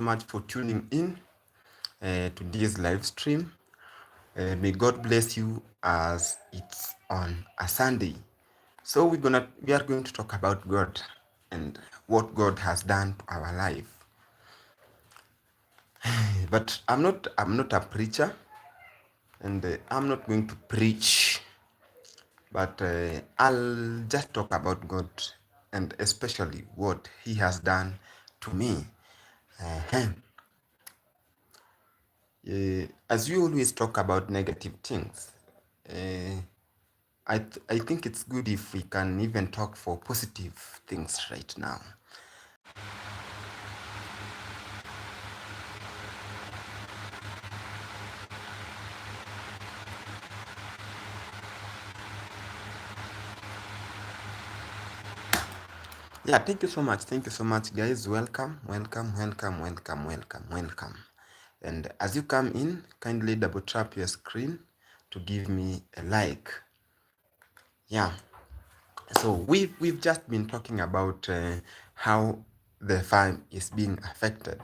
much for tuning in to this live stream. May God bless you as it's on a Sunday. So we are going to talk about God and what God has done to our life. But I'm not a preacher, and I'm not going to preach, but I'll just talk about God and especially what He has done to me. Uh, as we always talk about negative things, uh, I think it's good if we can even talk for positive things right now. Yeah, thank you so much. Thank you so much, guys. Welcome, welcome, welcome, welcome, welcome, welcome. And as you come in, kindly double tap your screen to give me a like. Yeah. So we've just been talking about how the farm is being affected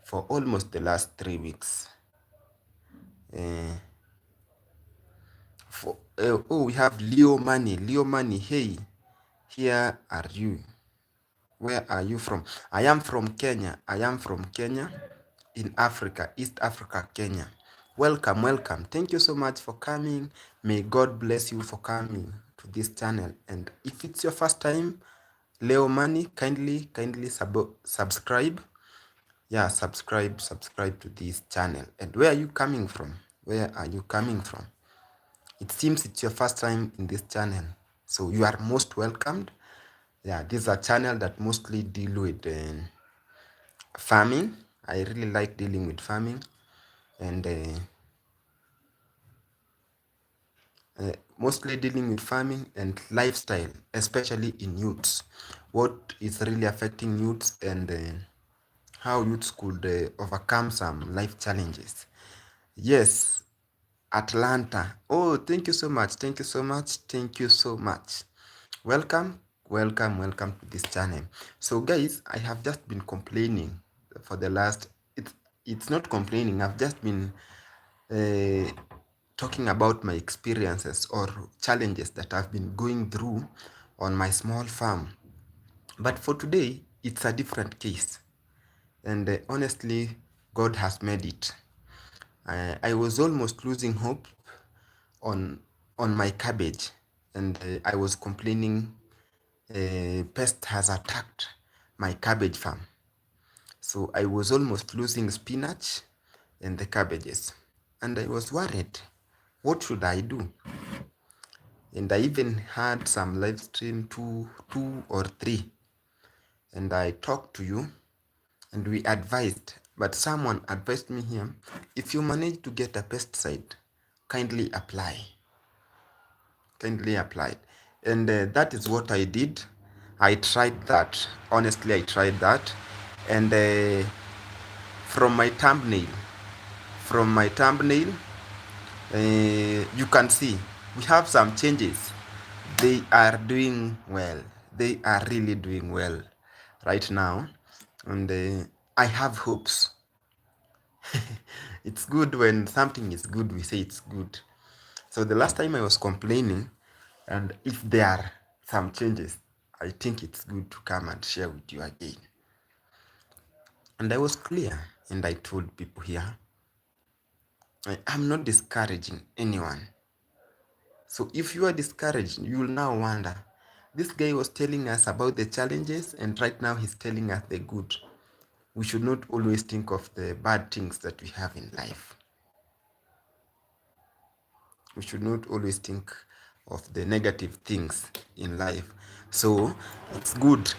for almost the last 3 weeks. Uh, we have Leo Money. Leo Money, hey, here are you. Where are you from? I am from Kenya. I am from Kenya in Africa, East Africa, Kenya. Welcome, welcome. Thank you so much for coming. May God bless you for coming to this channel. And if it's your first time, Leo Money, kindly subscribe. Yeah, subscribe to this channel. And where are you coming from? Where are you coming from? It seems it's your first time in this channel, so you are most welcomed. Yeah, this is a channel that mostly deal with farming. I really like dealing with farming and mostly dealing with farming and lifestyle, especially in youths. What is really affecting youths and how youths could overcome some life challenges. Yes, Atlanta. Oh, thank you so much. Thank you so much. Thank you so much. Welcome, welcome to this channel. So guys, I have just been complaining for the last, it's not complaining, I've just been uh, talking about my experiences or challenges that I've been going through on my small farm. But for today, it's a different case. And honestly, God has made it. I was almost losing hope on my cabbage, and I was complaining pest has attacked my cabbage farm. So I was almost losing spinach and the cabbages, and I was worried. What should I do? And I even had some live stream, two or three, and I talked to you, and we advised. But someone advised me here: if you manage to get a pesticide, kindly apply. Kindly apply. And that is what I did. I tried that. Honestly, I tried that. And from my thumbnail, from my thumbnail, you can see we have some changes. They are doing well. They are really doing well right now. And I have hopes. It's good when something is good, we say it's good. So the last time I was complaining, and if there are some changes, I think it's good to come and share with you again. And I was clear, and I told people here, I'm not discouraging anyone. So if you are discouraged, you will now wonder, this guy was telling us about the challenges, and right now he's telling us the good. We should not always think of the bad things that we have in life. We should not always think of the negative things in life. So it's good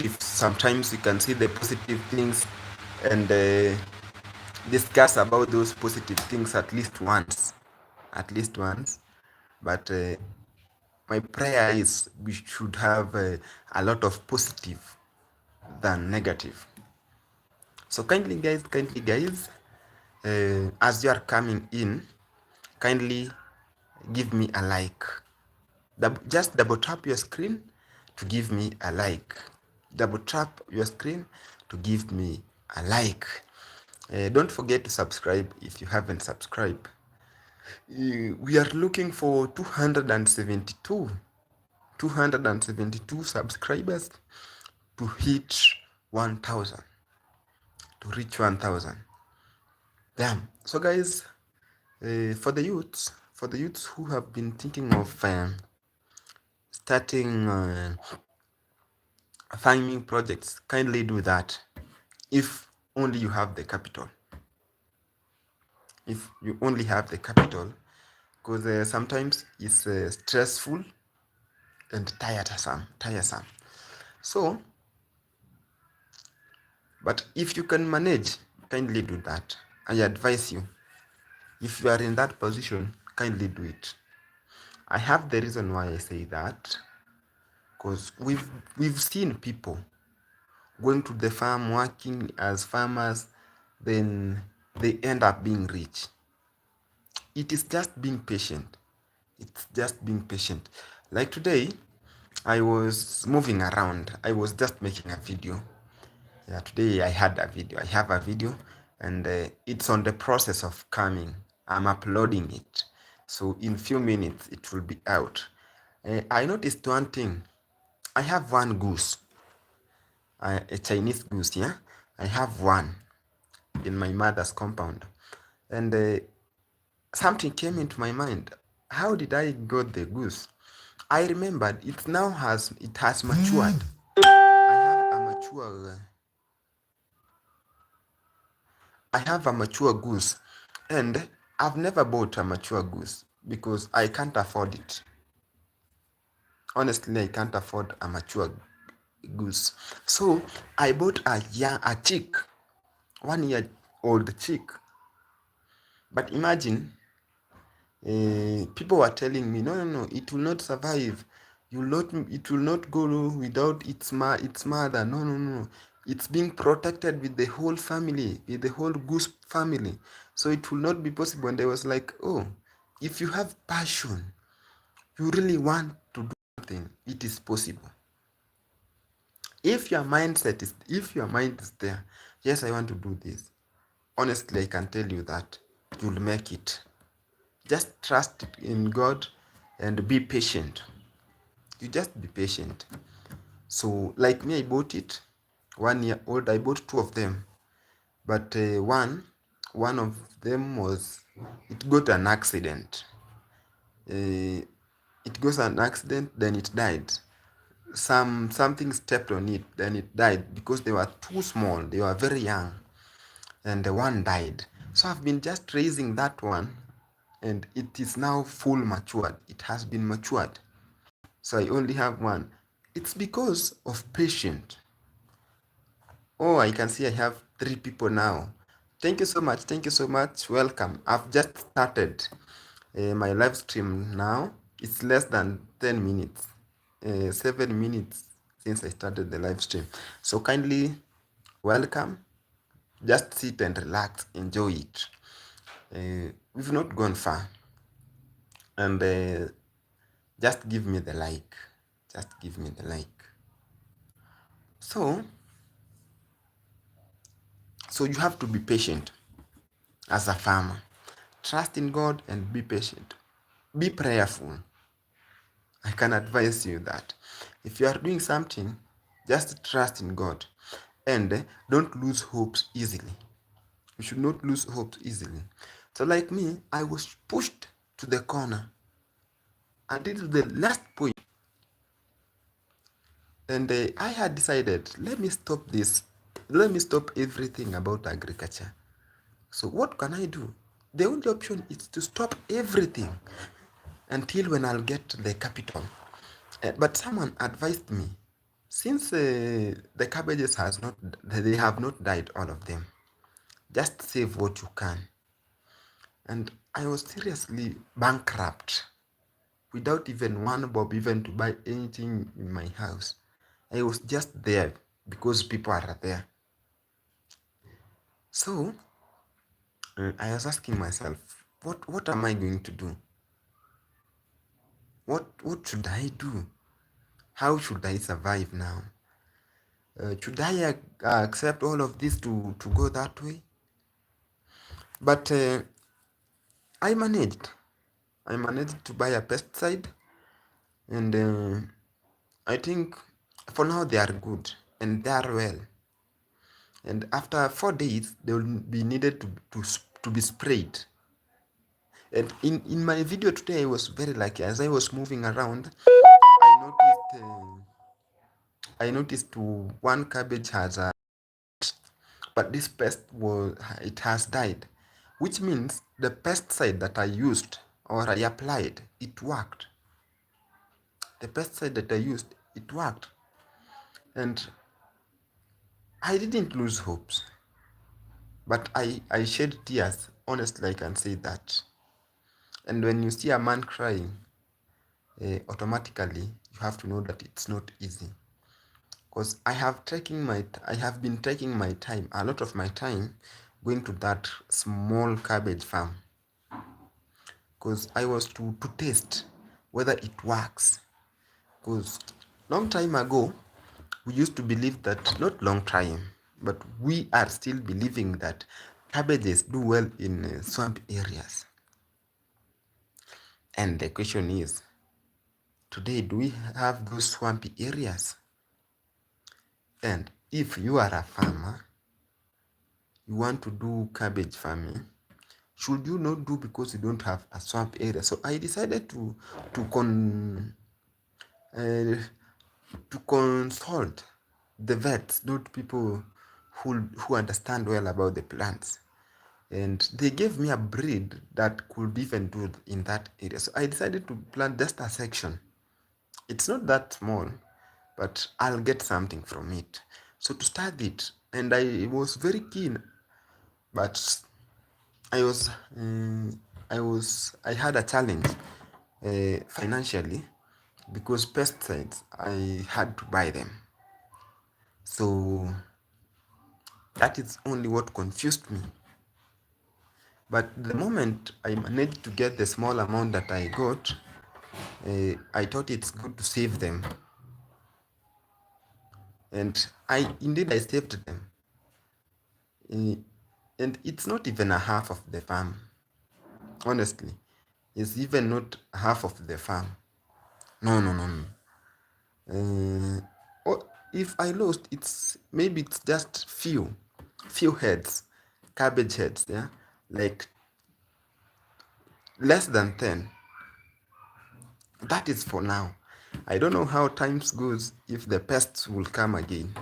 if sometimes you can see the positive things and discuss about those positive things at least once. But my prayer is we should have a lot of positive than negative. So kindly guys, as you are coming in, kindly give me a like. Just double tap your screen to give me a like. Double tap your screen to give me a like. Don't forget to subscribe if you haven't subscribed. We are looking for 272 subscribers to hit 1000, to reach 1000. Damn. So guys, for the youths who have been thinking of starting farming projects, kindly do that if only you have the capital. If you only have the capital, because sometimes it's stressful and tiresome. So, but if you can manage, kindly do that. I advise you. If you are in that position, kindly do it. I have the reason why I say that, because we've seen people going to the farm, working as farmers, then they end up being rich. It is just being patient. It's just being patient. Like today, I was moving around. I was just making a video. Yeah, today I had a video. I have a video, and it's on the process of coming. I'm uploading it. So in few minutes it will be out. I noticed one thing. I have one goose, a Chinese goose, yeah? I have one in my mother's compound. And something came into my mind. How did I got the goose? I remembered it has matured. I have a mature goose, and I've never bought a mature goose because I can't afford it. Honestly, I can't afford a mature goose. So I bought a chick, 1 year old chick. But imagine, people were telling me, no, it will not survive. It will not go without its mother. No. It's being protected with the whole family, with the whole goose family. So it will not be possible. And I was like, oh, if you have passion, you really want to do something, it is possible. If your mind is there, yes, I want to do this. Honestly, I can tell you that you'll make it. Just trust in God and be patient. You just be patient. So, like me, I bought it 1 year old. I bought two of them, but one of them it got an accident. It got an accident, then it died. Something stepped on it, then it died because they were too small. They were very young, and the one died. So I've been just raising that one, and it is now full matured. It has been matured. So I only have one. It's because of patience. Oh, I can see I have 3 people now. Thank you so much. Thank you so much. Welcome. I've just started my live stream now. It's less than 10 minutes, 7 minutes since I started the live stream. So kindly welcome. Just sit and relax, enjoy it. We've not gone far. And just give me the like. Just give me the like. So you have to be patient as a farmer. Trust in God and be patient. Be prayerful. I can advise you that. If you are doing something, just trust in God and don't lose hopes easily. You should not lose hopes easily. So, like me, I was pushed to the corner until the last point. And I had decided, let me stop this. Let me stop everything about agriculture. So what can I do? The only option is to stop everything until when I'll get the capital. But someone advised me, since the cabbages they have not died, all of them, just save what you can. And I was seriously bankrupt without even one bob even to buy anything in my house. I was just there because people are there. So I was asking myself, what am I going to do? What should I do? How should I survive now? Should I accept all of this to go that way? But I managed. I managed to buy a pesticide, and I think for now they are good and they are well. And after 4 days, they will be needed to be sprayed. And in my video today, I was very lucky. As I was moving around, I noticed one cabbage has a, but this pest was it has died, which means the pesticide that I used or I applied, it worked. The pesticide that I used, it worked, and I didn't lose hopes. But I shed tears. Honestly, I can say that. And when you see a man crying, automatically you have to know that it's not easy. Because I have been taking my time, a lot of my time, going to that small cabbage farm. Because I was to test whether it works. Because long time ago, we used to believe that, not long time, but we are still believing that cabbages do well in swamp areas. And the question is, today, do we have those swampy areas? And if you are a farmer, you want to do cabbage farming, should you not do because you don't have a swamp area? So I decided to con uh, to consult the vets, not people who understand well about the plants. And they gave me a breed that could even do in that area. So I decided to plant just a section. It's not that small, but I'll get something from it. So to start it, and I was very keen, but I was, I had a challenge financially because pesticides, I had to buy them. So that is only what confused me. But the moment I managed to get the small amount that I got, I thought it's good to save them. And I saved them. Uh, and it's not even a half of the farm. Honestly, it's even not half of the farm. No, no, no, no. Or if I lost, it's just few heads, cabbage heads, yeah, like less than 10. That is for now. I don't know how times goes if the pests will come again.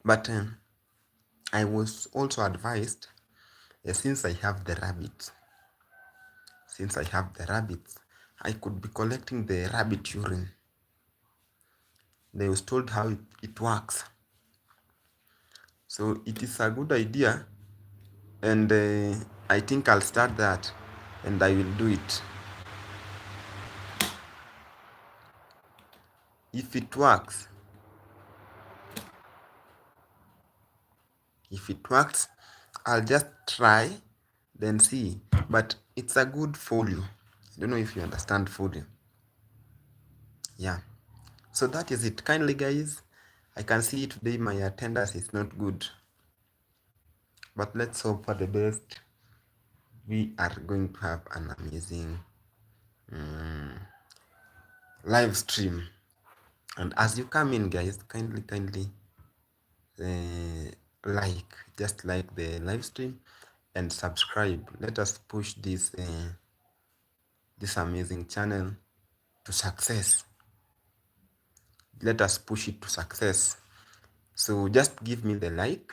But I was also advised, since I have the rabbits, I could be collecting the rabbit urine. They was told how it works. So it is a good idea, and I think I'll start that, and I will do it. If it works, I'll just try, then see. But it's a good folio. I don't know if you understand folio. Yeah. So that is it. Kindly, guys, I can see today my attendance is not good. But let's hope for the best. We are going to have an amazing live stream. And as you come in, guys, kindly just like the live stream and subscribe. Let us push this amazing channel to success. Let us push it to success. So just give me the like,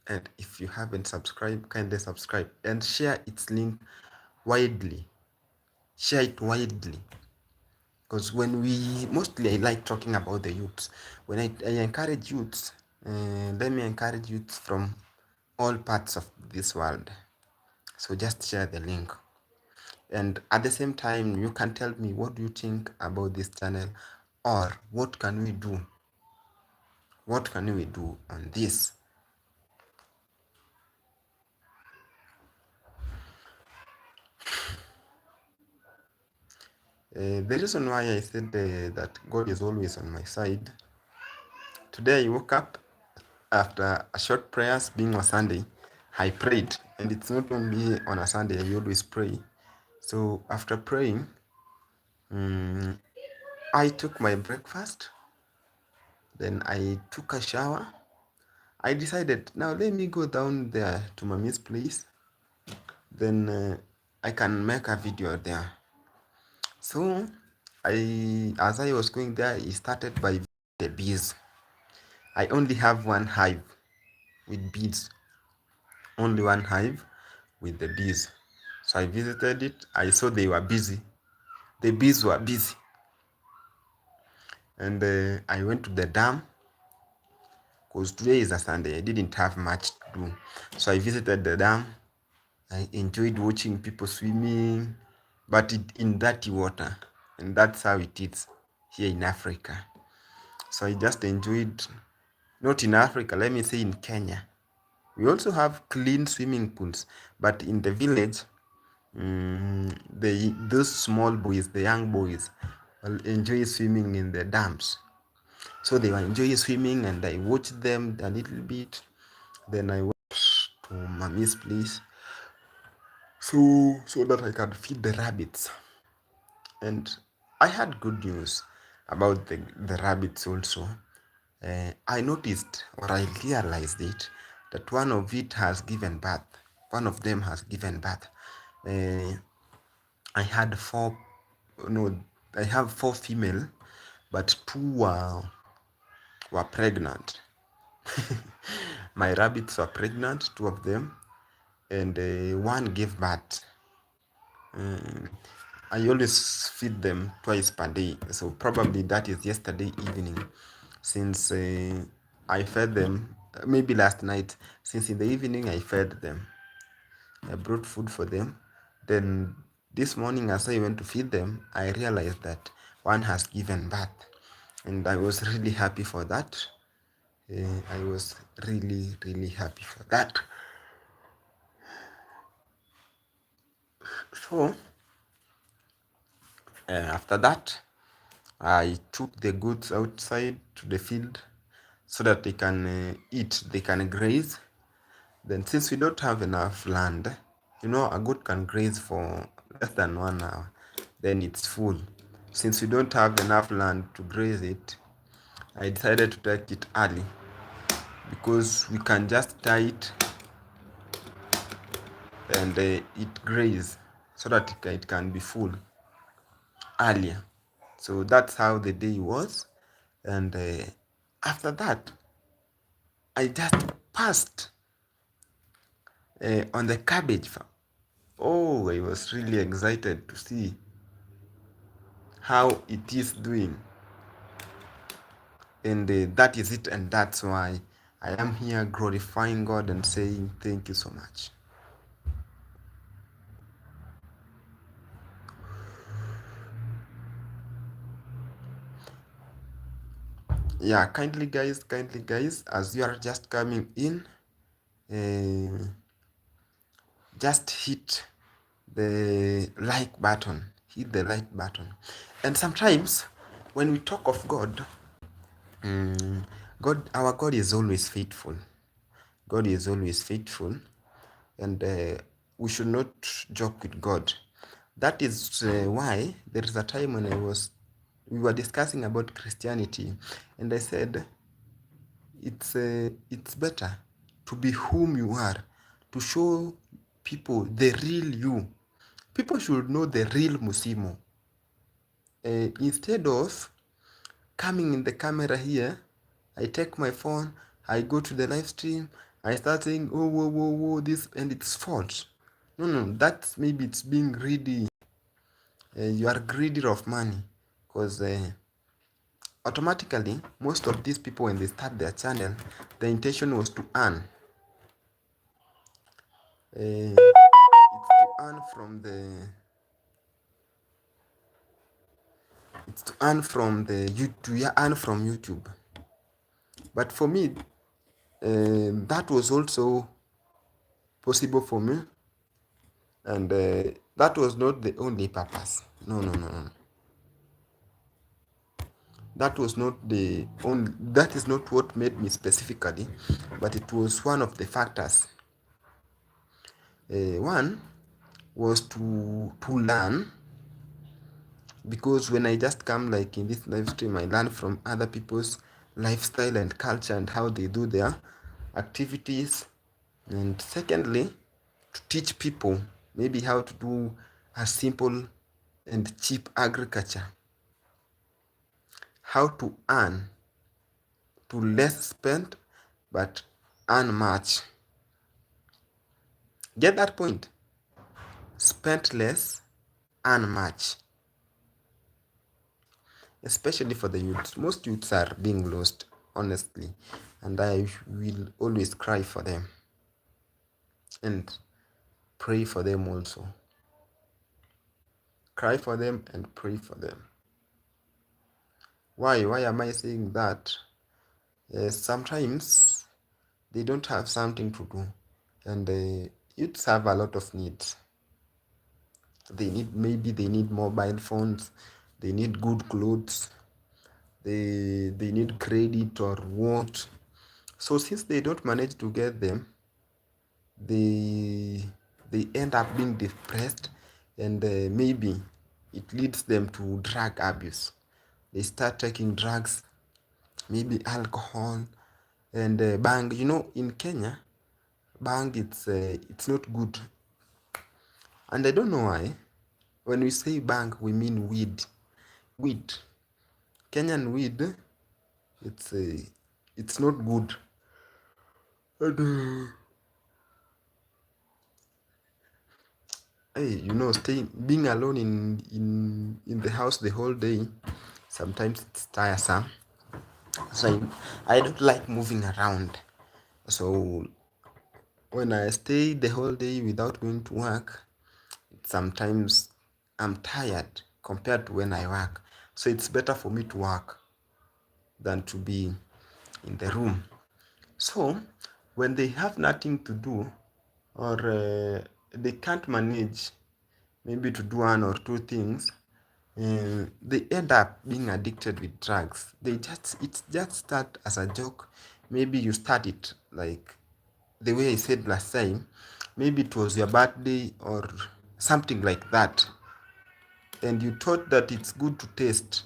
and if you haven't subscribed, kindly subscribe and share its link widely. Share it widely, because when we mostly I like talking about the youths. When I encourage youths, let me encourage youths from all parts of this world. So just share the link, and at the same time you can tell me what do you think about this channel, or what can we do on this. The reason why I said that God is always on my side, today I woke up after a short prayers, being on Sunday. I prayed, and it's not only on a Sunday, I always pray. So after praying, I took my breakfast, then I took a shower. I decided, now let me go down there to Mommy's place, then I can make a video there. So as I was going there, I started by the bees. I only have one hive with bees, only one hive with the bees. So I visited it. I saw they were busy. The bees were busy, and I went to the dam because today is a Sunday. I didn't have much to do, so I visited the dam. I enjoyed watching people swimming, but in dirty water, and that's how it is here in Africa. So I just enjoyed, not in Africa, let me say in Kenya. We also have clean swimming pools, but in the village, those small boys, the young boys, will enjoy swimming in the dams. So they were enjoying swimming, and I watched them a little bit. Then I went to Mommy's place, so that I can feed the rabbits. And I had good news about the rabbits also. I noticed, or I realized it, that one of it has given birth. One of them has given birth. Uh, I had four, no, I have four female, but two were pregnant. My rabbits were pregnant, two of them, and one gave birth. I always feed them twice per day, so probably that is yesterday evening, since I fed them, maybe last night, since in the evening I fed them. I brought food for them. Then this morning, as I went to feed them, I realized that one has given birth, and I was really happy for that. I was really, really happy for that. So after that, I took the goats outside to the field so that they can eat, they can graze. Then, since we don't have enough land, a goat can graze for less than 1 hour, then it's full. Since we don't have enough land to graze it, I decided to take it early because we can just tie it and it graze so that it can be full earlier. So that's how the day was. And after that, I just passed on the cabbage farm. Oh, I was really excited to see how it is doing. And that is it, and that's why I am here glorifying God and saying thank you so much. Yeah, kindly guys, as you are just coming in, uh, just hit the like button. Hit the like button. And sometimes when we talk of God, our God is always faithful. God is always faithful, and we should not joke with God. That is why there is a time when we were discussing about Christianity, and I said it's better to be whom you are, to show people the real you. People should know the real Musimo. Instead of coming in the camera here, I take my phone, I go to the live stream, I start saying, oh, whoa, whoa, whoa, this, and it's false. No, that's maybe it's being greedy. You are greedy of money, because automatically, most of these people, when they start their channel, the intention was to earn. It's to earn from the to earn from YouTube. But for me, that was also possible for me, and that was not the only purpose. No. that is not what made me specifically, but it was one of the factors. One was to learn, because when I just come like in this live stream, I learn from other people's lifestyle and culture and how they do their activities. And secondly, to teach people maybe how to do a simple and cheap agriculture, how to earn, to less spend but earn much. Get that point? Spend less, earn much. Especially for the youths. Most youths are being lost, honestly, and I will always cry for them and pray for them also. Cry for them and pray for them. Why am I saying that? Sometimes they don't have something to do, and youths have a lot of needs. They need mobile phones, they need good clothes, they need credit or what. So since they don't manage to get them, they they end up being depressed, and maybe it leads them to drug abuse. They start taking drugs, maybe alcohol and bang. In Kenya, bang, it's not good, and I don't know why. When we say bang, we mean weed. Weed, Kenyan weed. It's not good. And hey, staying being alone in the house the whole day, sometimes it's tiresome. So I don't like moving around. So when I stay the whole day without going to work, sometimes I'm tired compared to when I work. So it's better for me to work than to be in the room. So when they have nothing to do, or they can't manage maybe to do one or two things, they end up being addicted with drugs. It just start as a joke. Maybe you start it like the way I said last time. Maybe it was your birthday or something like that, and you thought that it's good to taste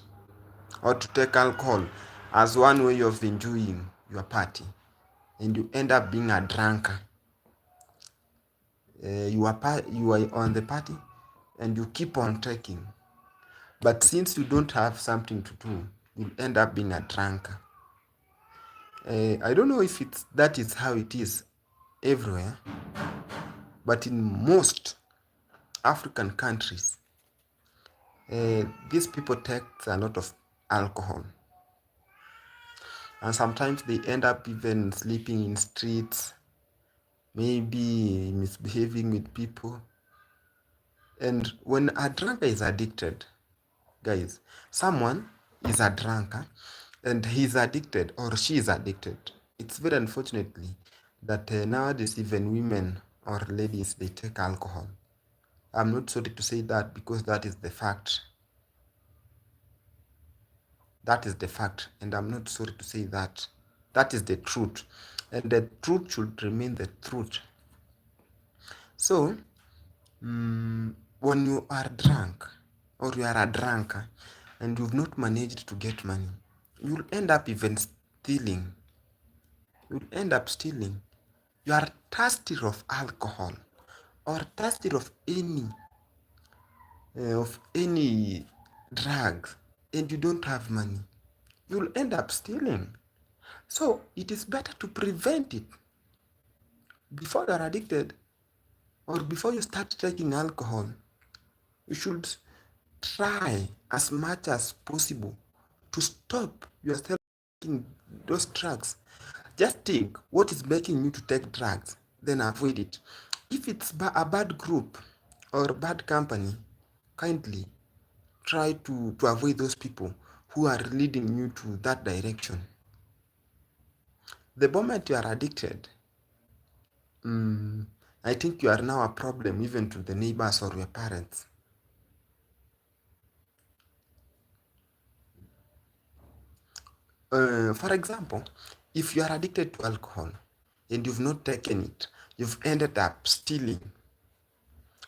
or to take alcohol as one way of enjoying your party, and you end up being a drunkard. You are on the party and you keep on taking, but since you don't have something to do, you'll end up being a drunkard. I don't know if that is how it is everywhere, but in most African countries, these people take a lot of alcohol, and sometimes they end up even sleeping in streets, maybe misbehaving with people. And when a drunkard is addicted, guys, someone is a drunkard and he's addicted or she is addicted. It's very unfortunately that nowadays even women or ladies, they take alcohol. I'm not sorry to say that, because that is the fact. That is the fact, and I'm not sorry to say that. That is the truth, and the truth should remain the truth. So when you are drunk or you are a drunkard and you've not managed to get money, you'll end up even stealing. You'll end up stealing. You are thirsty of alcohol or thirsty of any drugs, and you don't have money, you'll end up stealing. So it is better to prevent it before you're addicted, or before you start taking alcohol. You should try as much as possible to stop yourself taking those drugs. Just think what is making you to take drugs, then avoid it. If it's a bad group or bad company, kindly try to avoid those people who are leading you to that direction. The moment you are addicted, I think you are now a problem even to the neighbors or your parents. For example, if you are addicted to alcohol and you've not taken it, you've ended up stealing.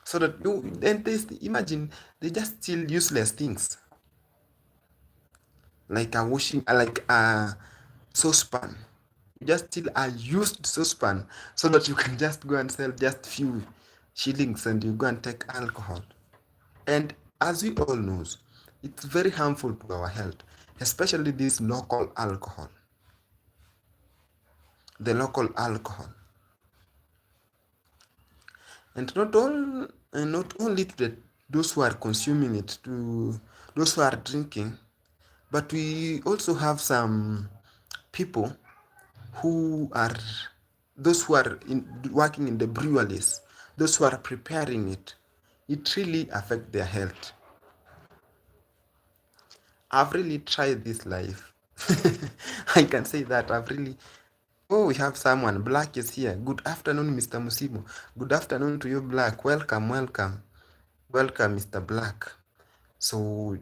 So that you then imagine they just steal useless things like a like a saucepan. You just steal a used saucepan so that you can just go and sell just few shillings and you go and take alcohol. And as we all knows, it's very harmful to our health, especially this local alcohol. The local alcohol. And not only to those who are consuming it, to those who are drinking, but we also have some people who are those who are working in the breweries, those who are preparing it. It really affects their health. I've really tried this life. I can say that I've really. Oh, we have someone. Black is here. Good afternoon, Mr. Musibo. Good afternoon to you, Black. Welcome, welcome. Welcome, Mr. Black. So,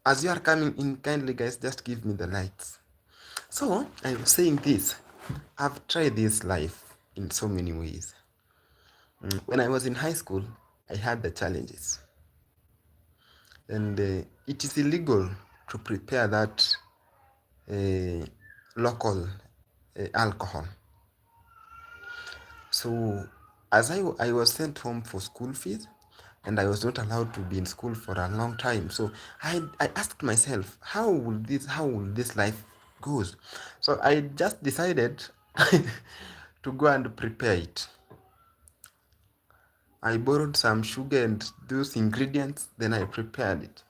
as you are coming in, kindly, guys, just give me the lights. So, I was saying this. I've tried this life in so many ways. When I was in high school, I had the challenges. And it is illegal to prepare that local alcohol. So as I was sent home for school fees, and I was not allowed to be in school for a long time. So I asked myself, how will this life goes? So I just decided to go and prepare it. I borrowed some sugar and those ingredients, then I prepared it.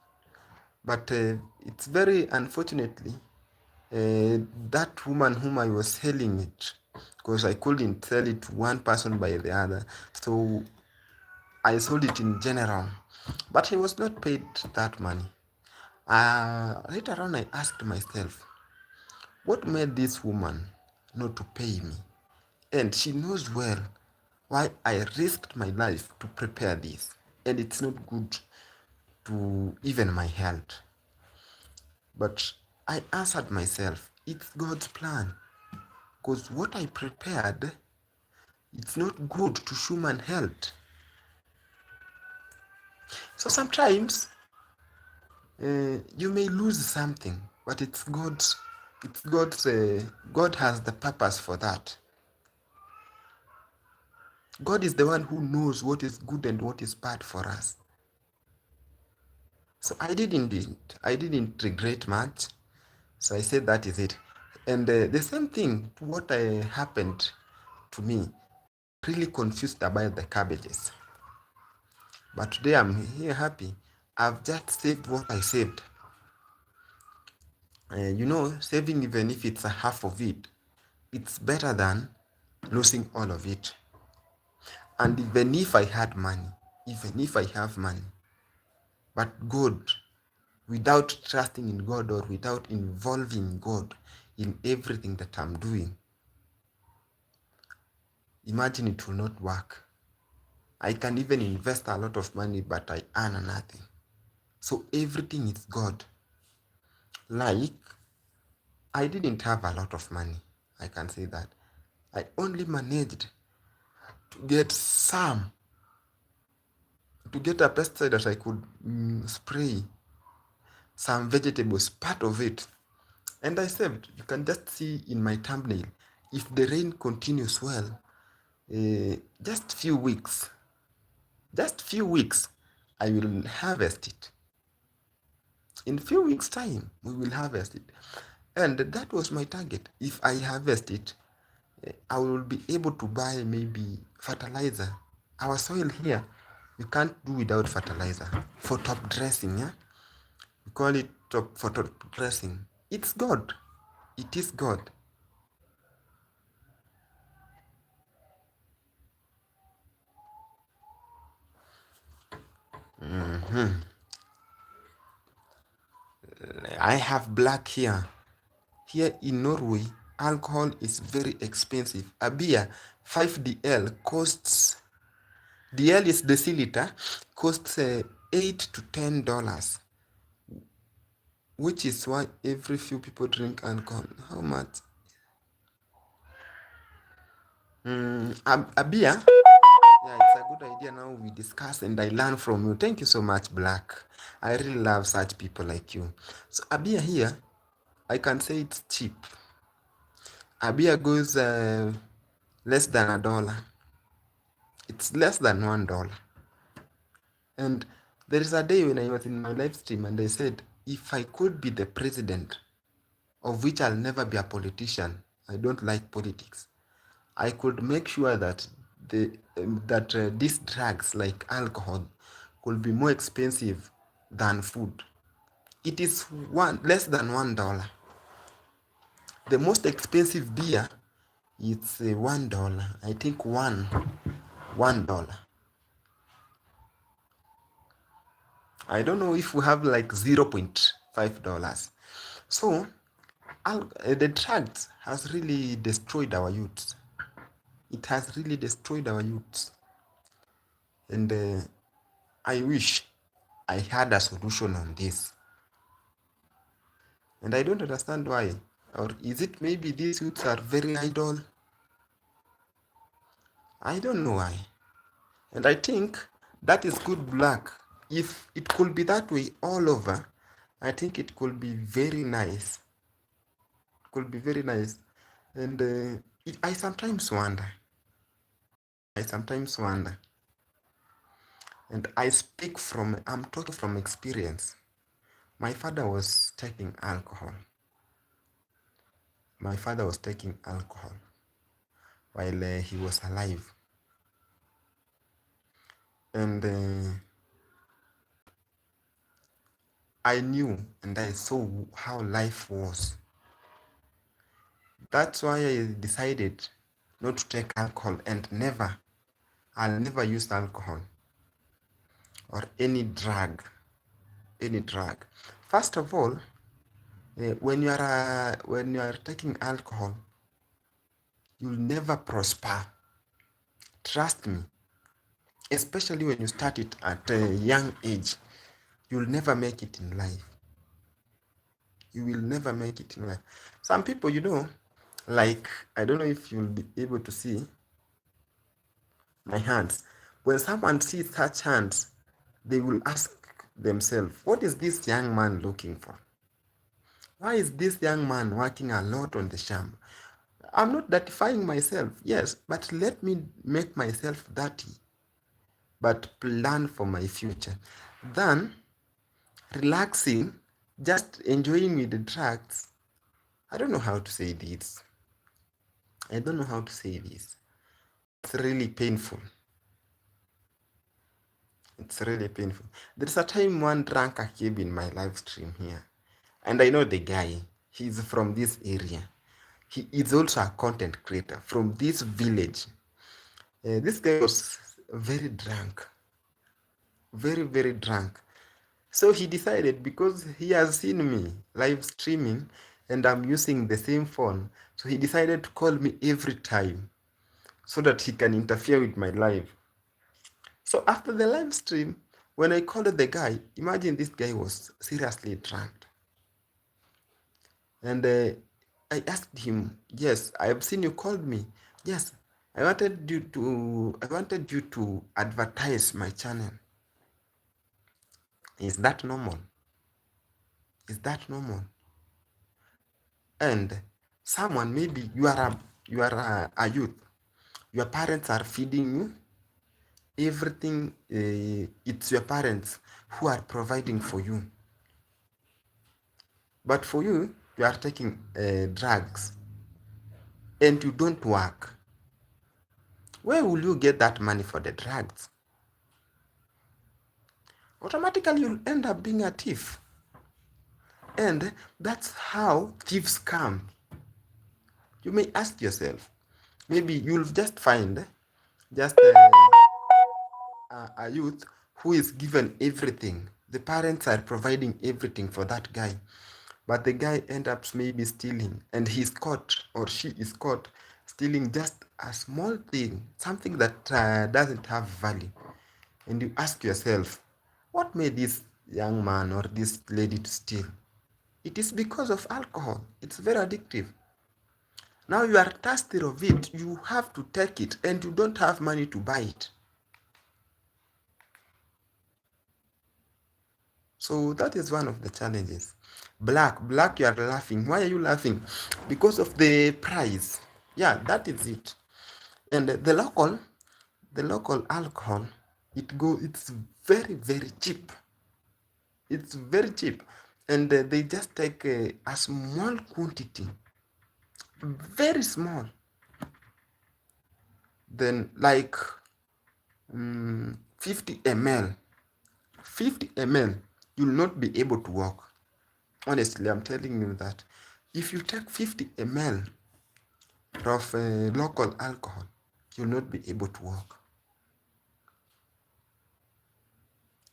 But it's very unfortunately that woman whom I was selling it, because I couldn't sell it to one person by the other, so I sold it in general, but he was not paid that money. Later on, I asked myself, what made this woman not to pay me? And she knows well why I risked my life to prepare this, and it's not good to even my health. But I answered myself, it's God's plan. Because what I prepared, it's not good to human health. So sometimes you may lose something, but God has the purpose for that. God is the one who knows what is good and what is bad for us. So I didn't regret much. So I said that is it. And the same thing to what happened to me, really confused about the cabbages. But today I'm here happy. I've just saved what I saved. Saving even if it's a half of it, it's better than losing all of it. And even if I had money, even if I have money, but God, without trusting in God or without involving God in everything that I'm doing, imagine it will not work. I can even invest a lot of money, but I earn nothing. So everything is God. Like, I didn't have a lot of money. I can say that. I only managed to get a pesticide that I could spray some vegetables, part of it. And I saved. You can just see in my thumbnail, if the rain continues well, just few weeks, I will harvest it. In few weeks' time, we will harvest it. And that was my target. If I harvest it, I will be able to buy maybe fertilizer. Our soil here, you can't do without fertilizer. For top dressing, yeah? We call it for top dressing. It's God. It is God. I have black here. Here in Norway, alcohol is very expensive. A beer, 5 DL costs, DL is deciliter, costs $8 to $10. which is why every few people drink alcohol. How much? A beer? Yeah, it's a good idea. Now we discuss and I learn from you. Thank you so much, Black. I really love such people like you. So a beer here, I can say it's cheap. A beer goes less than $1. It's less than $1. And there is a day when I was in my live stream and I said, if I could be the president, of which I'll never be a politician, I don't like politics, I could make sure that these drugs like alcohol could be more expensive than food. It is less than $1. The most expensive beer, it's $1. I think $1. I don't know if we have like $0.5. So the drugs has really destroyed our youth. It has really destroyed our youth. And I wish I had a solution on this. And I don't understand why. Or is it maybe these youths are very idle? I don't know why. And I think that is good luck. If it could be that way all over, I think it could be very nice. It could be very nice. And I sometimes wonder. I sometimes wonder. And I'm talking from experience. My father was taking alcohol. My father was taking alcohol while he was alive. And I knew and I saw how life was. That's why I decided not to take alcohol and I'll never use alcohol or any drug. First of all, when you are taking alcohol, you'll never prosper. Trust me. Especially when you start it at a young age, you'll never make it in life. You will never make it in life. Some people, like, I don't know if you'll be able to see my hands. When someone sees such hands, they will ask themselves, what is this young man looking for? Why is this young man working a lot on the sham? I'm not dirtifying myself, yes, but let me make myself dirty, but plan for my future. Then, relaxing, just enjoying with the drugs. I don't know how to say this. It's really painful. There's a time one drunker came in my live stream here. And I know the guy. He's from this area. He is also a content creator from this village. This guy was very drunk. Very, very drunk. So he decided, because he has seen me live streaming and I'm using the same phone, so he decided to call me every time so that he can interfere with my live. So after the live stream, when I called the guy, imagine this guy was seriously drunk. And I asked him, yes, I have seen you called me. Yes, I wanted you to advertise my channel. Is that normal? And someone, maybe you are a youth. Your parents are feeding you everything. It's your parents who are providing for you. But for you, you are taking drugs and you don't work. Where will you get that money for the drugs? Automatically, you'll end up being a thief. And that's how thieves come. You may ask yourself, maybe you'll just find a youth who is given everything. The parents are providing everything for that guy. But the guy ends up maybe stealing, and he's caught, or she is caught, stealing just a small thing, something that doesn't have value. And you ask yourself, what made this young man or this lady to steal? It is because of alcohol. It's very addictive. Now you are thirsty of it, you have to take it, and you don't have money to buy it. So that is one of the challenges. Black, you are laughing. Why are you laughing? Because of the price. Yeah, that is it. And the local alcohol, it's very cheap. It's very cheap, and they just take a small quantity, very small. Then like 50 ml, 50 ml, you'll not be able to walk. Honestly, I'm telling you that if you take 50 ml of local alcohol, you'll not be able to walk.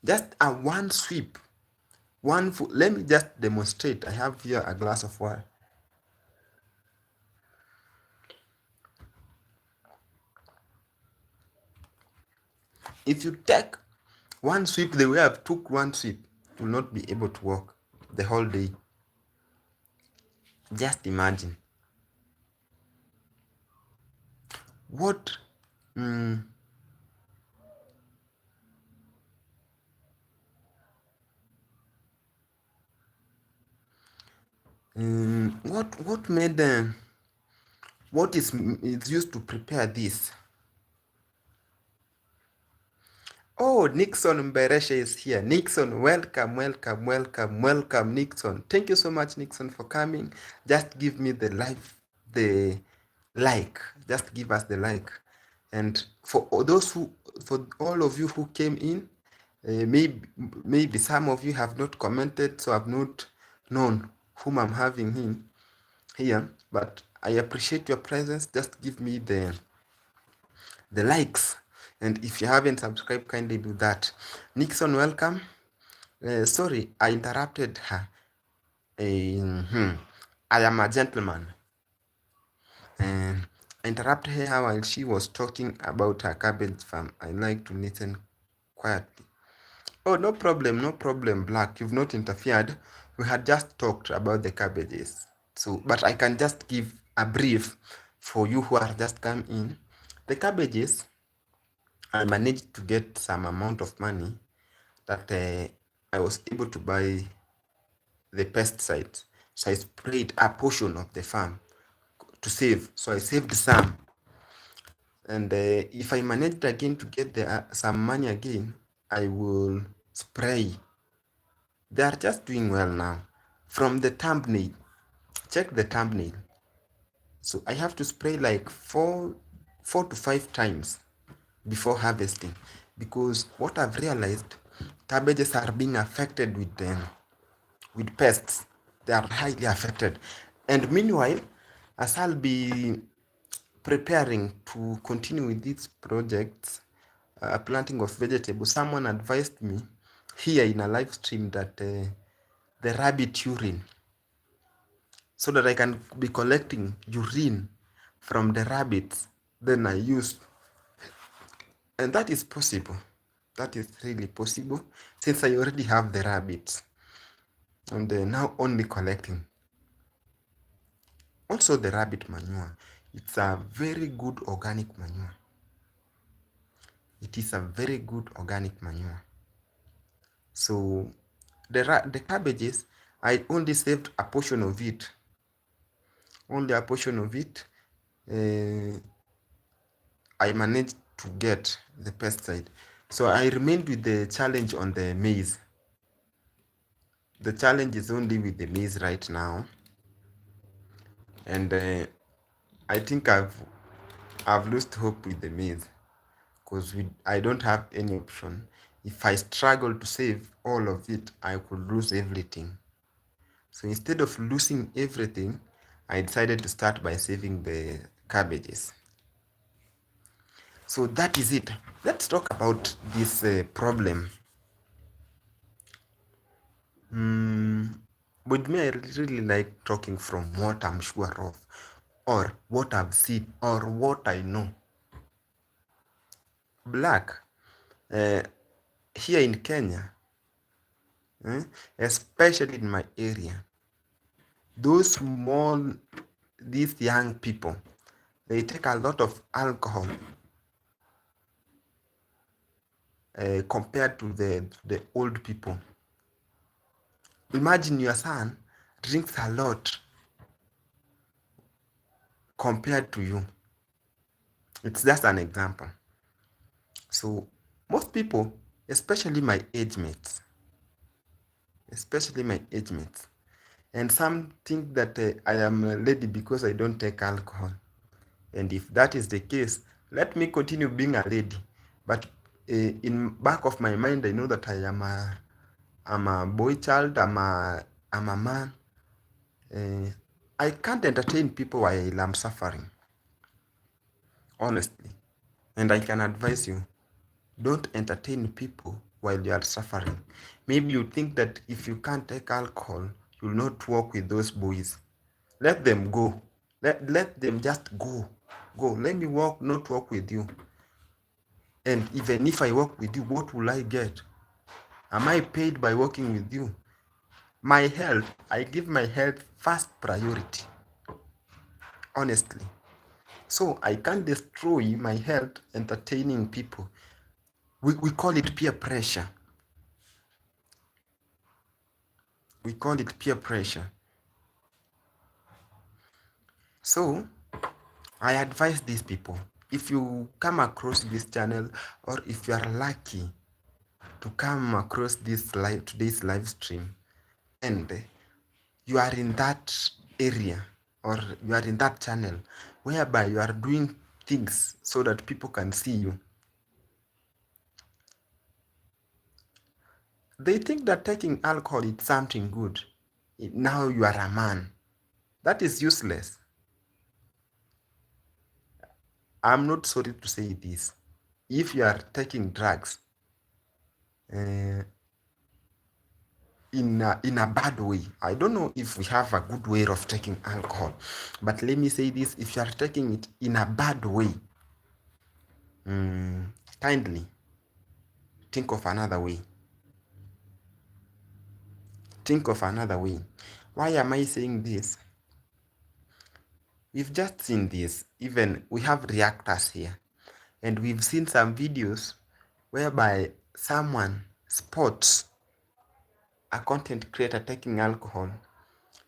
Just a one sweep, let me just demonstrate. I have here a glass of water. If you take one sweep the way I've took one sweep, you will not be able to walk the whole day. Just imagine what mm, what made what is used to prepare this. Oh, Nixon Mbereshe is here. Nixon, welcome, welcome, welcome, welcome, Nixon. Thank you so much, Nixon, for coming. Just give me the like. Just give us the like. And for all of you who came in, maybe some of you have not commented, so I've not known whom I'm having here. But I appreciate your presence. Just give me the likes, and if you haven't subscribed, kindly do that. Nixon, welcome. Sorry, I interrupted her. I am a gentleman. I interrupted her while she was talking about her cabbage farm. I like to listen quietly. Oh, no problem, no problem, Black. You've not interfered. We had just talked about the cabbages. So, but I can just give a brief for you who are just come in. The cabbages, I managed to get some amount of money that I was able to buy the pesticides. So I sprayed a portion of the farm to save. So I saved some. And if I managed again to get some money again, I will spray. They are just doing well now. From the thumbnail, check the thumbnail. So I have to spray like four to five times before harvesting, because what I've realized, cabbages are being affected with pests. They are highly affected. And meanwhile, as I'll be preparing to continue with these projects, planting of vegetables, someone advised me here in a live stream that the rabbit urine, so that I can be collecting urine from the rabbits, then I use, and that is possible. That is really possible, since I already have the rabbits and now only collecting. Also, the rabbit manure, it's a very good organic manure. It is a very good organic manure. So the cabbages, I only saved a portion of it. Only a portion of it. I managed to get the pesticide. So I remained with the challenge on the maize. The challenge is only with the maize right now. And I think I've lost hope with the maize, because I don't have any option. If I struggle to save all of it, I could lose everything. So instead of losing everything, I decided to start by saving the cabbages. So that is it. Let's talk about this problem. With me, I really like talking from what I'm sure of, or what I've seen, or what I know. Black, uh, here in Kenya, especially in my area, these young people, they take a lot of alcohol compared to the old people. Imagine your son drinks a lot compared to you. It's just an example. So most people, especially my age mates, and some think that I am a lady because I don't take alcohol. And if that is the case, let me continue being a lady. But in back of my mind, I know that I'm a boy child, I'm a man. I can't entertain people while I'm suffering, honestly. And I can advise you, don't entertain people while you are suffering. Maybe you think that if you can't take alcohol, you'll not work with those boys. Let them go. Let them just go. Go. Let me not work with you. And even if I work with you, what will I get? Am I paid by working with you? My health, I give my health first priority, honestly. So I can't destroy my health entertaining people. We call it peer pressure. We call it peer pressure. So I advise these people, if you come across this channel, or if you are lucky to come across today's live stream, and you are in that area, or you are in that channel whereby you are doing things so that people can see you, they think that taking alcohol is something good. Now you are a man. That is useless. I'm not sorry to say this. If you are taking drugs uh, in a bad way, I don't know if we have a good way of taking alcohol, but let me say this: if you are taking it in a bad way, kindly think of another way. Think of another way. Why am I saying this? We've just seen this. Even we have reactors here, and we've seen some videos whereby someone spots a content creator taking alcohol,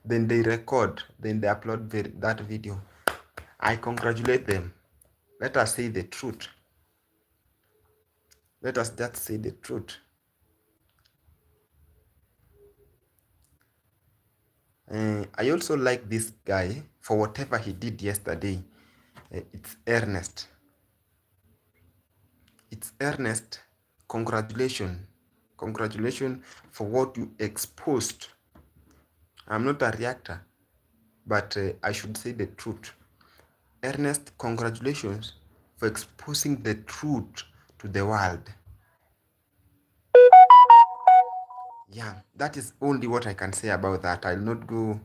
then they record, then they upload that video. I congratulate them. Let us say the truth. Let us just say the truth. I also like this guy for whatever he did yesterday. It's Ernest. It's Ernest. Congratulations. Congratulations for what you exposed. I'm not a reactor, but I should say the truth. Ernest, congratulations for exposing the truth to the world. Yeah, that is only what I can say about that. I'll not go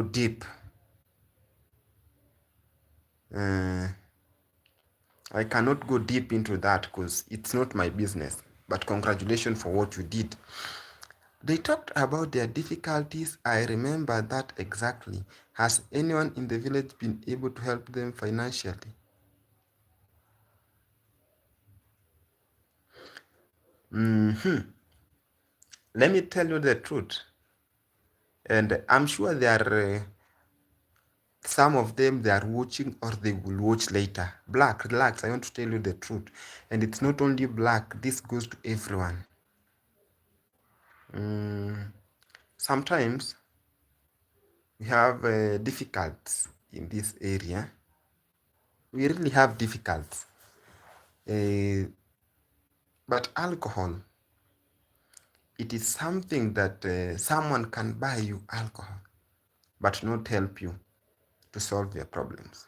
deep. I cannot go deep into that because it's not my business. But congratulations for what you did. They talked about their difficulties. I remember that exactly. Has anyone in the village been able to help them financially? Let me tell you the truth. And I'm sure there are some of them they are watching, or they will watch later. Black, relax. I want to tell you the truth. And it's not only Black. This goes to everyone. Sometimes we have difficulties in this area. We really have difficulties. But alcohol, it is something that someone can buy you alcohol, but not help you to solve your problems.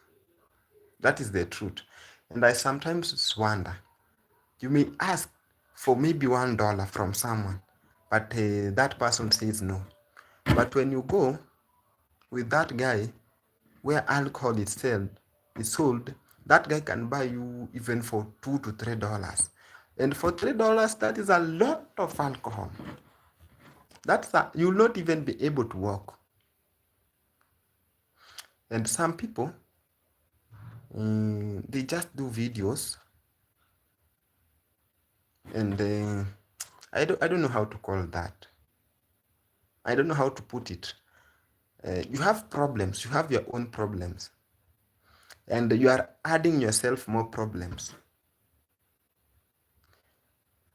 That is the truth. And I sometimes wonder, you may ask for maybe $1 from someone, but that person says no. But when you go with that guy where alcohol is sold, that guy can buy you even for $2 to $3. And for $3, that is a lot of alcohol. You'll not even be able to walk. And some people, they just do videos, and I don't know how to call that. I don't know how to put it. You have problems. You have your own problems, and you are adding yourself more problems.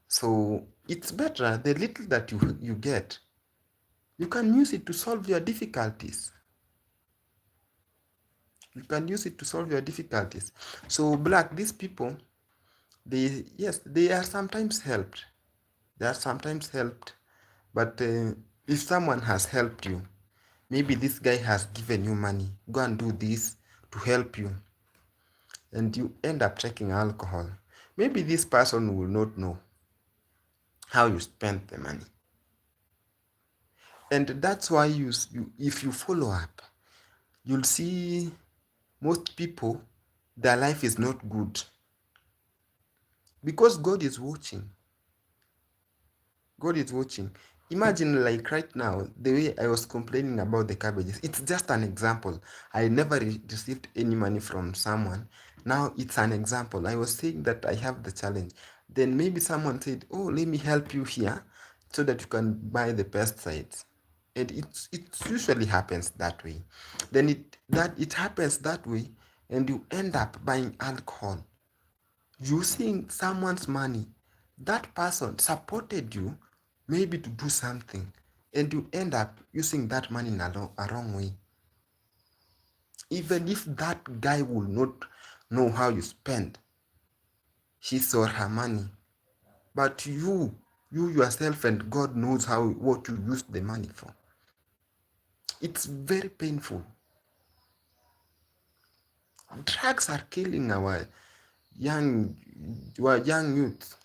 So it's better the little that you get, you can use it to solve your difficulties. You can use it to solve your difficulties. So Black, these people, yes, they are sometimes helped. They are sometimes helped, but if someone has helped you, maybe this guy has given you money, go and do this to help you, and you end up taking alcohol. Maybe this person will not know how you spent the money. And that's why if you follow up, you'll see most people, their life is not good because God is watching. God is watching. Imagine, like right now, the way I was complaining about the cabbages. It's just an example. I never received any money from someone. Now it's an example. I was saying that I have the challenge. Then maybe someone said, "Oh, let me help you here so that you can buy the pesticides." And it usually happens that way. Then it happens that way, and you end up buying alcohol using someone's money. That person supported you maybe to do something, and you end up using that money in a wrong way. Even if that guy will not know how you spend his or her money, but you yourself and God knows what you used the money for. It's very painful. Drugs are killing our young youth.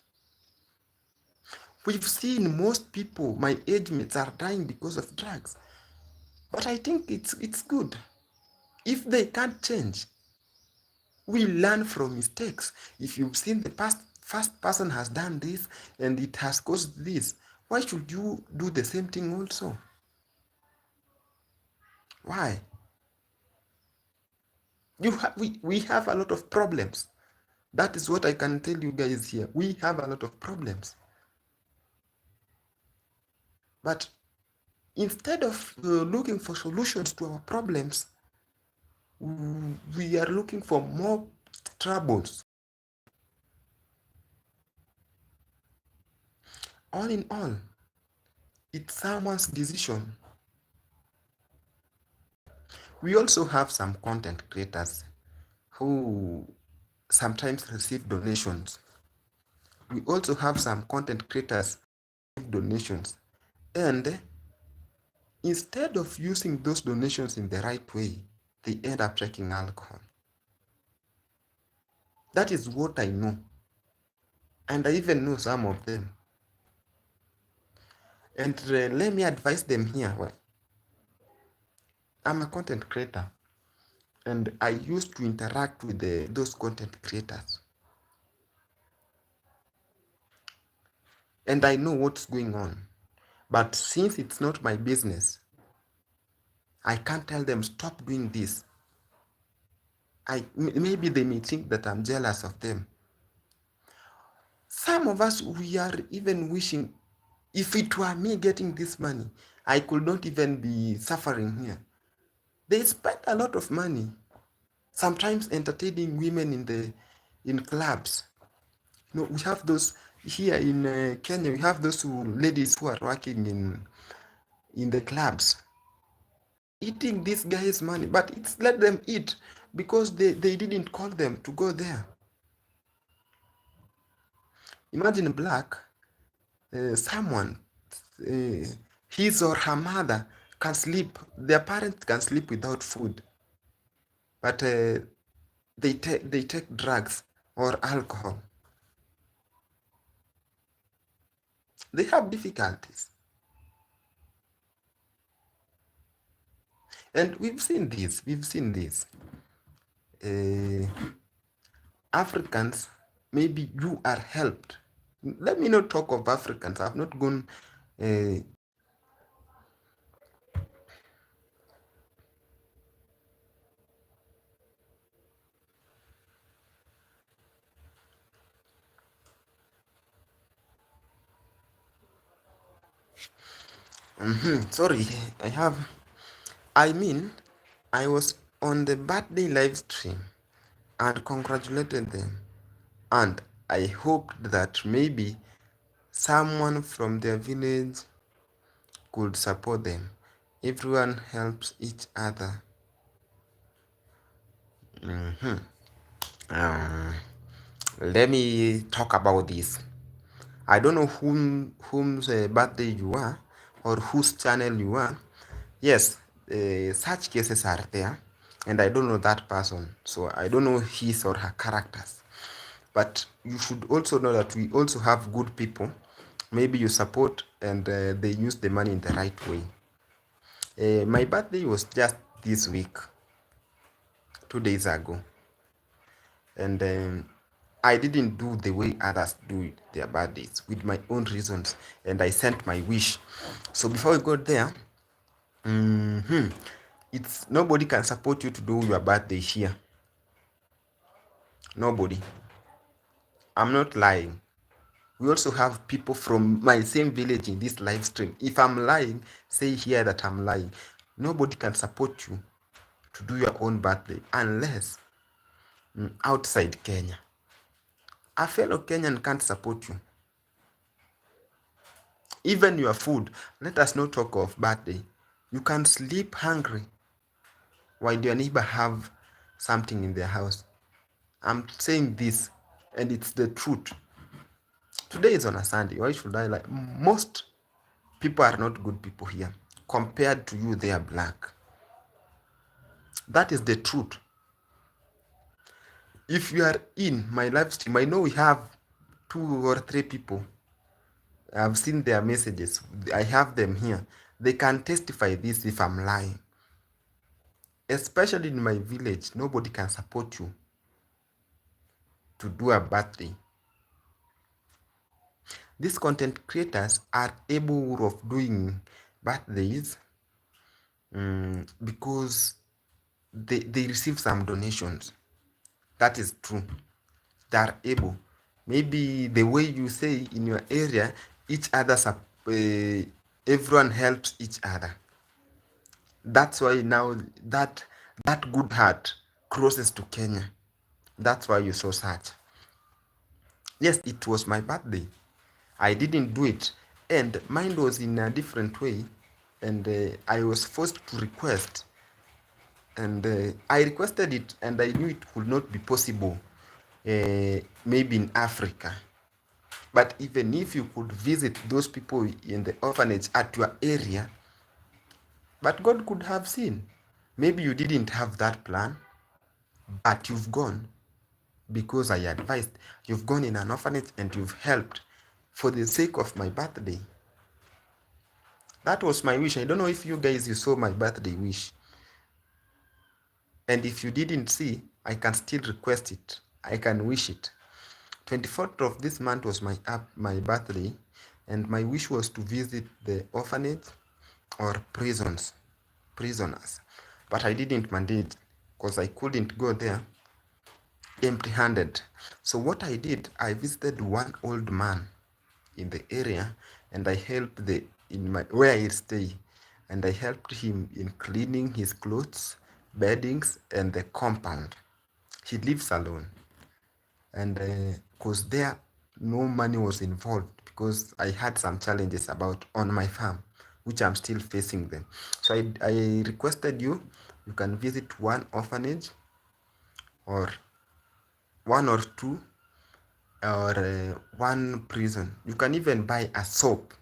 We've seen most people, my age mates, are dying because of drugs. But I think it's good. If they can't change, we learn from mistakes. If you've seen the first person has done this and it has caused this, why should you do the same thing also? Why? We have a lot of problems. That is what I can tell you guys here. We have a lot of problems. But instead of looking for solutions to our problems, we are looking for more troubles. All in all, it's someone's decision. We also have some content creators who sometimes receive donations. We also have some content creators who receive donations. And instead of using those donations in the right way, they end up taking alcohol. That is what I know. And I even know some of them. And let me advise them here. Well, I'm a content creator, and I used to interact with those content creators. And I know what's going on. But since it's not my business, I can't tell them stop doing this. Maybe they may think that I'm jealous of them. Some of us, we are even wishing, if it were me getting this money, I could not even be suffering here. They spend a lot of money, sometimes entertaining women in clubs. We have those here in Kenya. We have those ladies who are working in the clubs, eating this guy's money, but it's let them eat because they didn't call them to go there. Imagine Black, someone, uh, his or her mother can sleep, their parents can sleep without food, but they take drugs or alcohol. They have difficulties. And we've seen this. Uh, Africans, maybe you are helped. Let me not talk of Africans. I've not gone Sorry, I have. I mean, I was on the birthday live stream and congratulated them, and I hoped that maybe someone from their village could support them. Everyone helps each other. Um, Let me talk about this. I don't know whom's birthday you are or whose channel you are. Yes, such cases are there, and I don't know that person, so I don't know his or her characters. But you should also know that we also have good people. Maybe you support and they use the money in the right way. My birthday was just this week, 2 days ago, and I didn't do the way others do their birthdays with my own reasons, and I sent my wish. So before we go there, mhm, it's nobody can support you to do your birthday here. Nobody. I'm not lying. We also have people from my same village in this live stream. If I'm lying, say here that I'm lying. Nobody can support you to do your own birthday unless outside Kenya. A fellow Kenyan can't support you. Even your food, let us not talk of birthday. You can sleep hungry while your neighbor have something in their house. I'm saying this, and it's the truth. Today is on a Sunday. Why should I lie? Most people are not good people here. Compared to you, they are black. That is the truth. If you are in my live stream, I know we have 2 or 3 people. I've seen their messages. I have them here. They can testify this if I'm lying. Especially in my village, nobody can support you to do a birthday. These content creators are able of doing birthdays because they receive some donations. That is true. They are able. Maybe the way you say in your area, each other, everyone helps each other. That's why now that good heart crosses to Kenya. That's why you saw such. Yes, it was my birthday. I didn't do it, and mine was in a different way, and I was forced to request, and I requested it, and I knew it could not be possible, maybe in Africa. But even if you could visit those people in the orphanage at your area, but God could have seen. Maybe you didn't have that plan, but you've gone because I advised. You've gone in an orphanage and you've helped for the sake of my birthday. That was my wish. I don't know if you guys you saw my birthday wish. And if you didn't see, I can still request it. I can wish it. 24th of this month was my birthday, and my wish was to visit the orphanage or prisoners. But I didn't mandate because I couldn't go there empty-handed. So what I did, I visited one old man in the area, and I helped in my where I stay, and I helped him in cleaning his clothes, beddings, and the compound. He lives alone, and because there no money was involved because I had some challenges about on my farm, which I'm still facing them. So I requested you can visit one orphanage or one or two or one prison. You can even buy a soap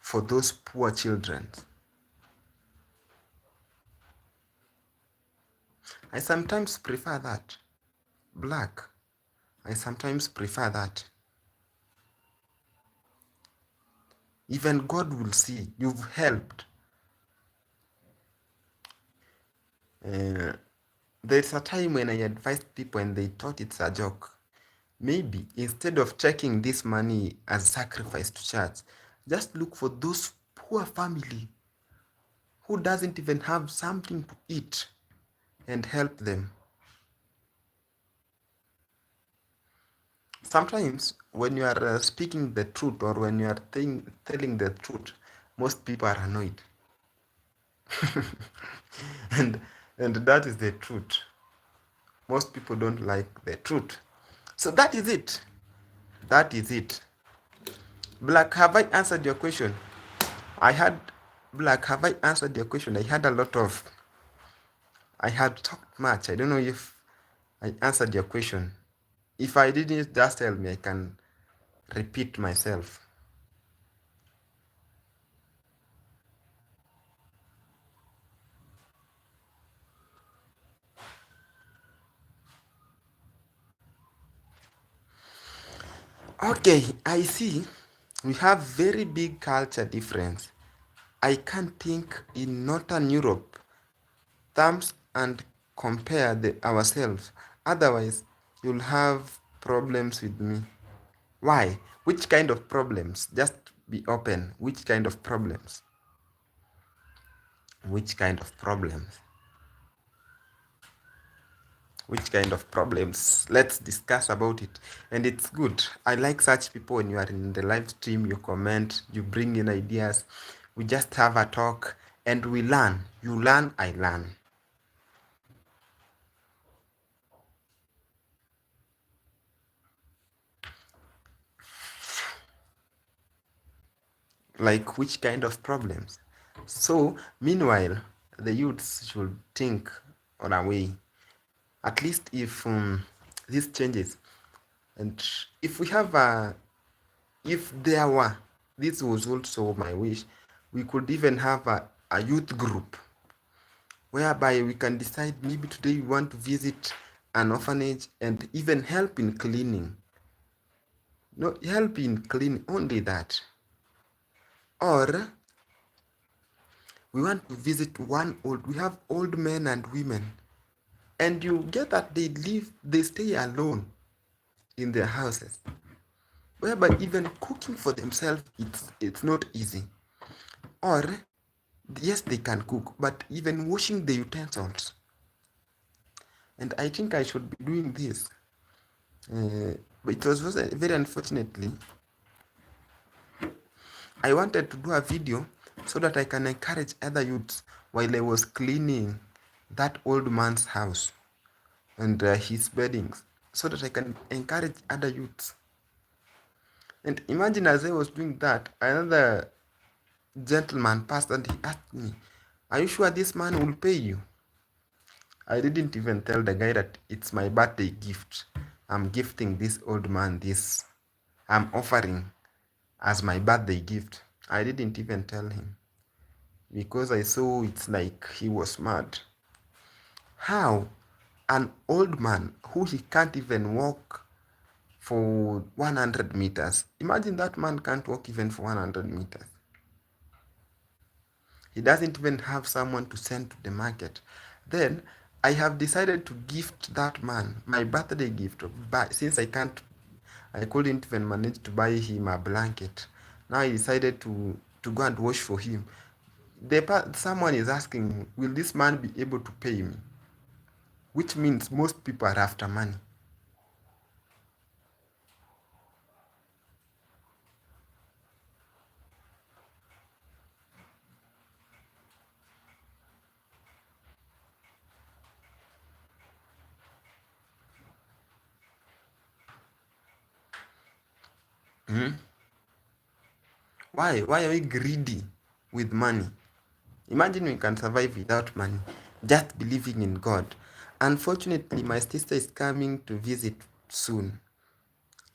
for those poor children. I sometimes prefer that. Black. I sometimes prefer that. Even God will see you've helped. There's a time when I advised people and they thought it's a joke. Maybe instead of taking this money as sacrifice to church, just look for those poor family who doesn't even have something to eat and help them. Sometimes when you are speaking the truth or when you are telling the truth, most people are annoyed. and and that is the truth. Most people don't like the truth. So that is it. That is it. Black, have I answered your question? I had Black, have I answered your question? I had a lot of I had talked much. I don't know if I answered your question. If I didn't, just tell me. I can repeat myself. Okay, I see. We have very big culture difference. I can't think in Northern Europe terms and compare ourselves. Otherwise, you'll have problems with me. Why? Which kind of problems? Just be open. Which kind of problems? Which kind of problems? Which kind of problems? Let's discuss about it. And it's good. I like such people. When you are in the live stream, you comment, you bring in ideas. We just have a talk and we learn. You learn, I learn. Like which kind of problems? So meanwhile, the youths should think on a way. At least if this changes, and if we have if there were, this was also my wish, we could even have a youth group whereby we can decide maybe today we want to visit an orphanage and even help in cleaning. No, help in cleaning, only that. Or we want to visit we have old men and women, and you get that they stay alone in their houses, whereby even cooking for themselves, it's not easy. Or yes, they can cook, but even washing the utensils. And I think I should be doing this. But it was very unfortunately, I wanted to do a video so that I can encourage other youths while I was cleaning that old man's house and his beddings, so that I can encourage other youths. And imagine as I was doing that, another gentleman passed and he asked me, "Are you sure this man will pay you?" I didn't even tell the guy that it's my birthday gift. I'm gifting this old man this. I'm offering as my birthday gift. I didn't even tell him because I saw it's like he was mad. How an old man who he can't even walk for 100 meters. Imagine that man can't walk even for 100 meters. He doesn't even have someone to send to the market. Then I have decided to gift that man my birthday gift. But since I couldn't even manage to buy him a blanket. Now I decided to go and wash for him. Someone is asking, will this man be able to pay me? Which means most people are after money. Mm-hmm. Why? Why are we greedy with money? Imagine we can survive without money, just believing in God. Unfortunately, my sister is coming to visit soon.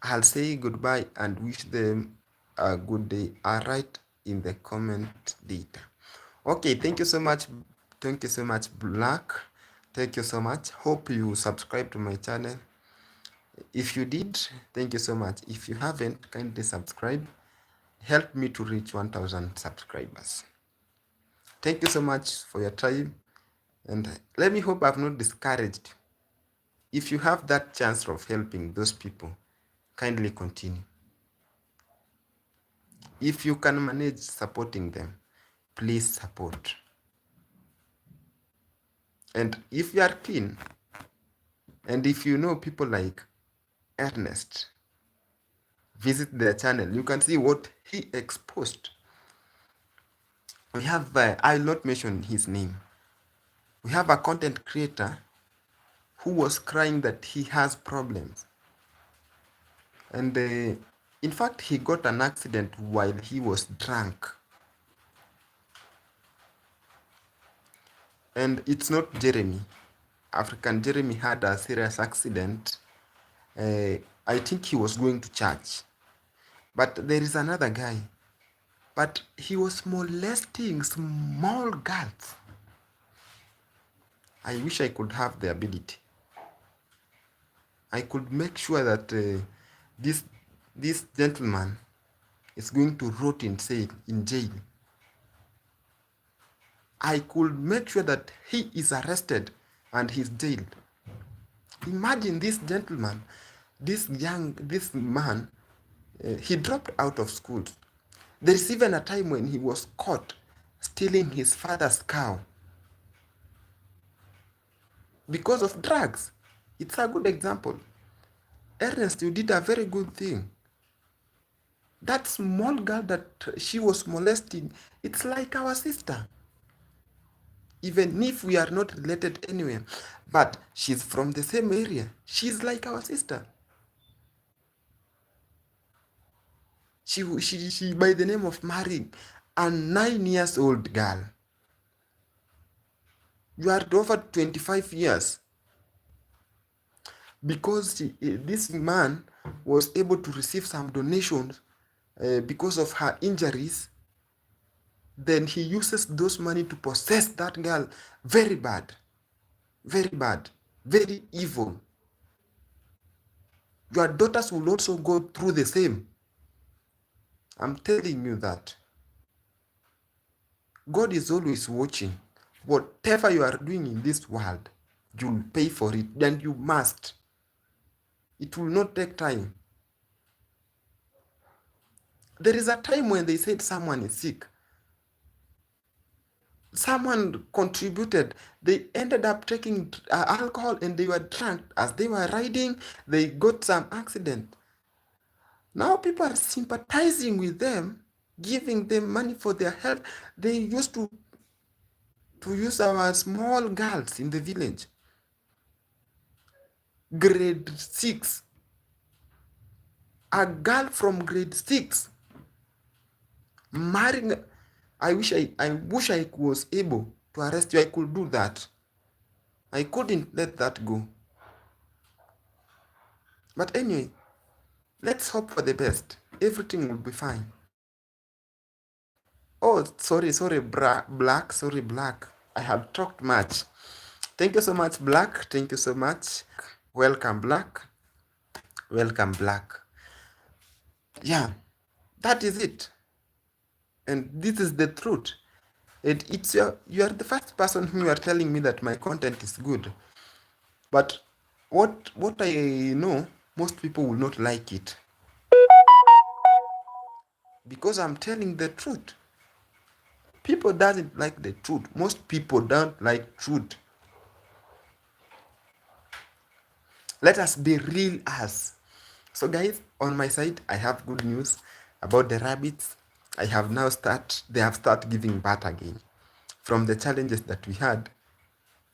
I'll say goodbye and wish them a good day. I'll write in the comment later. Okay, thank you so much. Thank you so much, Black. Thank you so much. Hope you subscribe to my channel. If you did, thank you so much. If you haven't, kindly subscribe. Help me to reach 1,000 subscribers. Thank you so much for your time. And let me hope I've not discouraged. If you have that chance of helping those people, kindly continue. If you can manage supporting them, please support. And if you are keen, and if you know people like Ernest, visit their channel. You can see what he exposed. We have, I will not mention his name. We have a content creator who was crying that he has problems. And in fact, he got an accident while he was drunk. And it's not Jeremy. African Jeremy had a serious accident. I think he was going to church. But there is another guy. But he was molesting small girls. I wish I could have the ability. I could make sure that this this gentleman is going to rot in jail. I could make sure that he is arrested and he's jailed. Imagine this gentleman, this man, he dropped out of school. There is even a time when he was caught stealing his father's cow because of drugs. It's a good example. Ernest, you did a very good thing. That small girl that she was molesting, it's like our sister. Even if we are not related anywhere, but she's from the same area. She's like our sister. She by the name of marrying a 9 years old girl. You are over 25 years. Because this man was able to receive some donations because of her injuries, then he uses those money to possess that girl. Very bad, very evil. Your daughters will also go through the same. I'm telling you that. God is always watching. Whatever you are doing in this world, you'll pay for it, and you must. It will not take time. There is a time when they said someone is sick. Someone contributed. They ended up taking alcohol and they were drunk. As they were riding, they got some accident. Now people are sympathizing with them, giving them money for their health. They used to use our small girls in the village. Grade 6. A girl from grade 6 marrying. I wish I was able to arrest you. I could do that. I couldn't let that go. But anyway, let's hope for the best. Everything will be fine. Oh, sorry, Black. Sorry, Black. I have talked much. Thank you so much, Black. Thank you so much. Welcome, Black. Welcome, Black. Yeah, that is it. And this is the truth. And it's you are the first person who are telling me that my content is good. But what I know, most people will not like it. Because I'm telling the truth. People doesn't like the truth. Most people don't like truth. Let us be real as. So guys, on my side, I have good news about the rabbits. They have started giving birth again. From the challenges that we had,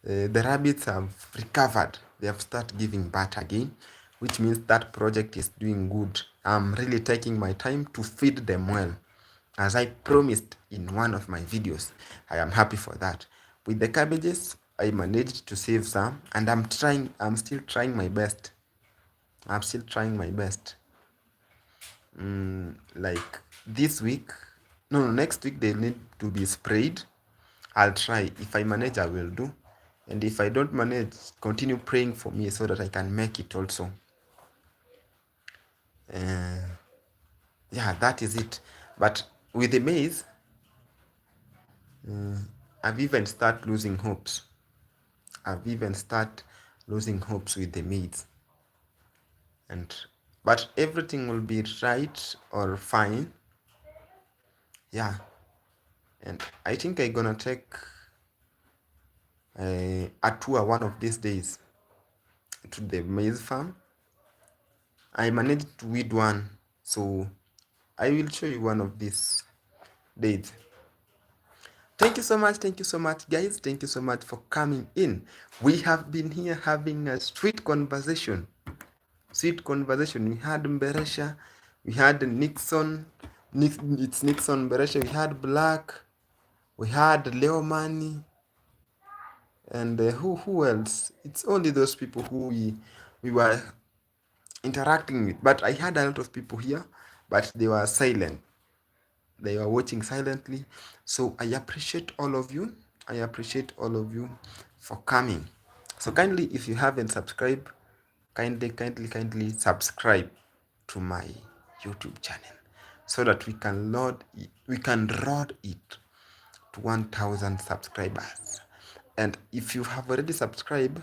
the rabbits have recovered. They have started giving birth again, which means that project is doing good. I'm really taking my time to feed them well, as I promised in one of my videos. I am happy for that. With the cabbages, I managed to save some, and I'm still trying my best. I'm still trying my best. Like this week, no, next week they need to be sprayed. I'll try. If I manage, I will do. And if I don't manage, continue praying for me so that I can make it also. Yeah, that is it. But with the maize, I've even started losing hopes. With the maize. But everything will be right or fine. Yeah. And I think I'm gonna take a tour one of these days to the maize farm. I managed to weed one, so I will show you one of these days. Thank you so much, guys. Thank you so much for coming in. We have been here having a sweet conversation. Sweet conversation. We had Mberesha, we had Nixon, it's Nixon Mberesha, we had Black, we had Leomani, and who else? It's only those people who we were interacting with. But I had a lot of people here, but they were silent. They were watching silently. So I appreciate all of you. I appreciate all of you for coming. So kindly, if you haven't subscribed, kindly subscribe to my YouTube channel so that we can road it to 1,000 subscribers. And if you have already subscribed,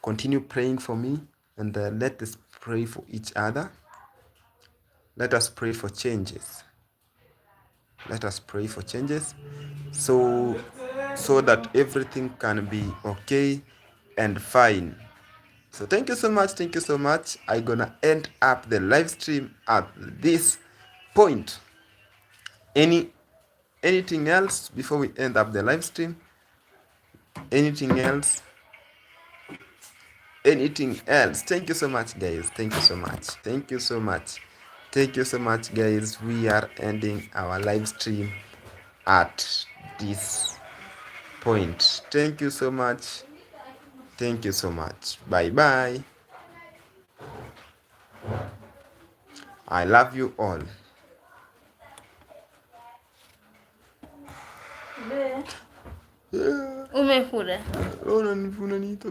continue praying for me, and let us pray for each other. Let us pray for changes. Let us pray for changes so that everything can be okay and fine. So thank you so much. I'm gonna end up the live stream at this point. Anything else before we end up the live stream? Anything else? Thank you so much, guys. Thank you so much, guys. We are ending our live stream at this point. Thank you so much. Bye bye. I love you all. Umekula? Unaniita